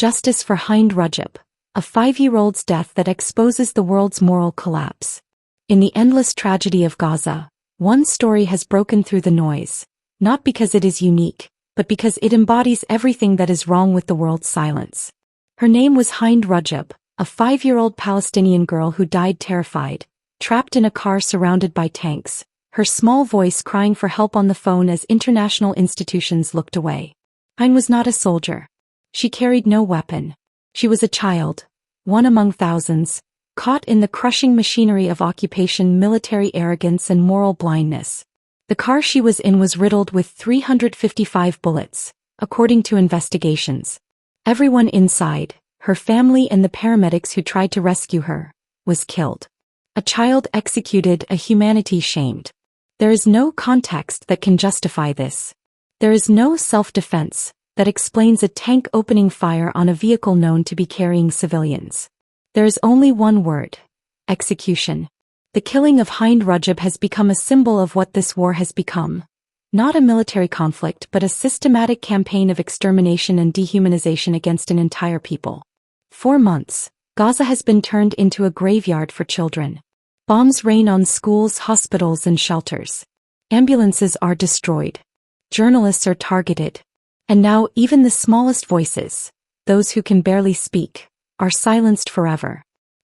Justice for Hind Rajab, a 5-year-old's death that exposes the world's moral collapse. In the endless tragedy of Gaza, one story has broken through the noise, not because it is unique, but because it embodies everything that is wrong with the world's silence. Her name was Hind Rajab, a 5-year-old Palestinian girl who died terrified, trapped in a car surrounded by tanks, her small voice crying for help on the phone as international institutions looked away. Hind was not a soldier. She carried no weapon. She was a child, one among thousands, caught in the crushing machinery of occupation, military arrogance, and moral blindness. The car she was in was riddled with 355 bullets, according to investigations. Everyone inside, her family and the paramedics who tried to rescue her, was killed. A child executed, a humanity shamed. There is no context that can justify this. There is no self-defense that explains a tank opening fire on a vehicle known to be carrying civilians. There is only one word: execution. The killing of Hind Rajab has become a symbol of what this war has become. Not a military conflict, but a systematic campaign of extermination and dehumanization against an entire people. For months, Gaza has been turned into a graveyard for children. Bombs rain on schools, hospitals, and shelters. Ambulances are destroyed. Journalists are targeted. And now even the smallest voices, those who can barely speak, are silenced forever.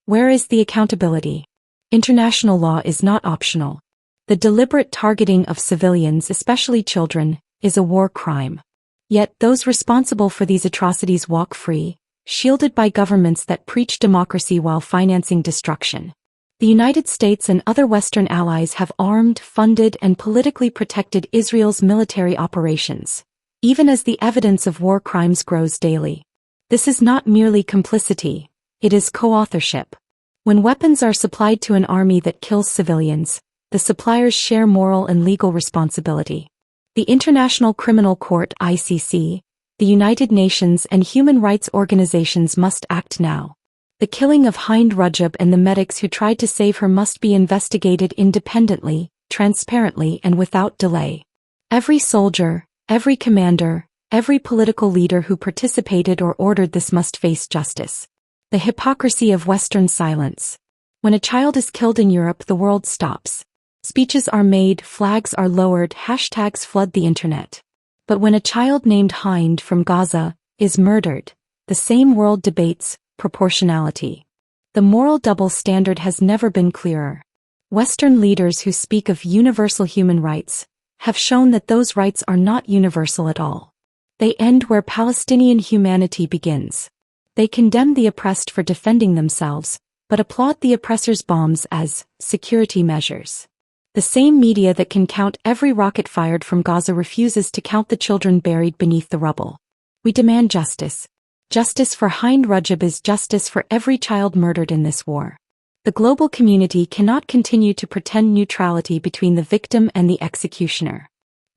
Where is the accountability? International law is not optional. The deliberate targeting of civilians, especially children, is a war crime. Yet those responsible for these atrocities walk free, shielded by governments that preach democracy while financing destruction. The United States and other Western allies have armed, funded, and politically protected Israel's military operations, even as the evidence of war crimes grows daily. This is not merely complicity, it is co-authorship. When weapons are supplied to an army that kills civilians, the suppliers share moral and legal responsibility. The International Criminal Court (ICC), the United Nations, and human rights organizations must act now. The killing of Hind Rajab and the medics who tried to save her must be investigated independently, transparently, and without delay. Every soldier, every commander, every political leader who participated or ordered this must face justice. The hypocrisy of Western silence. When a child is killed in Europe, the world stops. Speeches are made, flags are lowered, hashtags flood the internet. But when a child named Hind from Gaza is murdered, the same world debates proportionality. The moral double standard has never been clearer. Western leaders who speak of universal human rights have shown that those rights are not universal at all. They end where Palestinian humanity begins. They condemn the oppressed for defending themselves, but applaud the oppressor's bombs as security measures. The same media that can count every rocket fired from Gaza refuses to count the children buried beneath the rubble. We demand justice. Justice for Hind Rajab is justice for every child murdered in this war. The global community cannot continue to pretend neutrality between the victim and the executioner.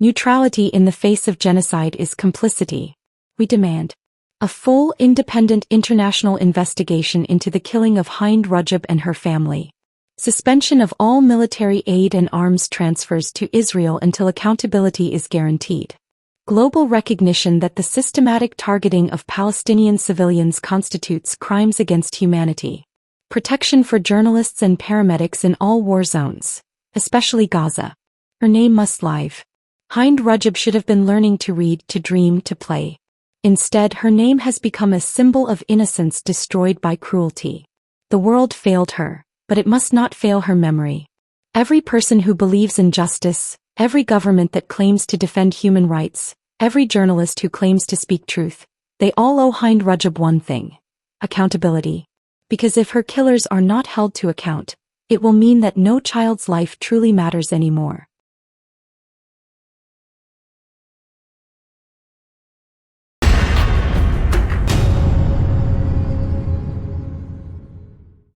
Neutrality in the face of genocide is complicity. We demand a full, independent international investigation into the killing of Hind Rajab and her family. Suspension of all military aid and arms transfers to Israel until accountability is guaranteed. Global recognition that the systematic targeting of Palestinian civilians constitutes crimes against humanity. Protection for journalists and paramedics in all war zones, especially Gaza. Her name must live. Hind Rajab should have been learning to read, to dream, to play. Instead, her name has become a symbol of innocence destroyed by cruelty. The world failed her, but it must not fail her memory. Every person who believes in justice, every government that claims to defend human rights, every journalist who claims to speak truth, they all owe Hind Rajab one thing: accountability. Because if her killers are not held to account, it will mean that no child's life truly matters anymore.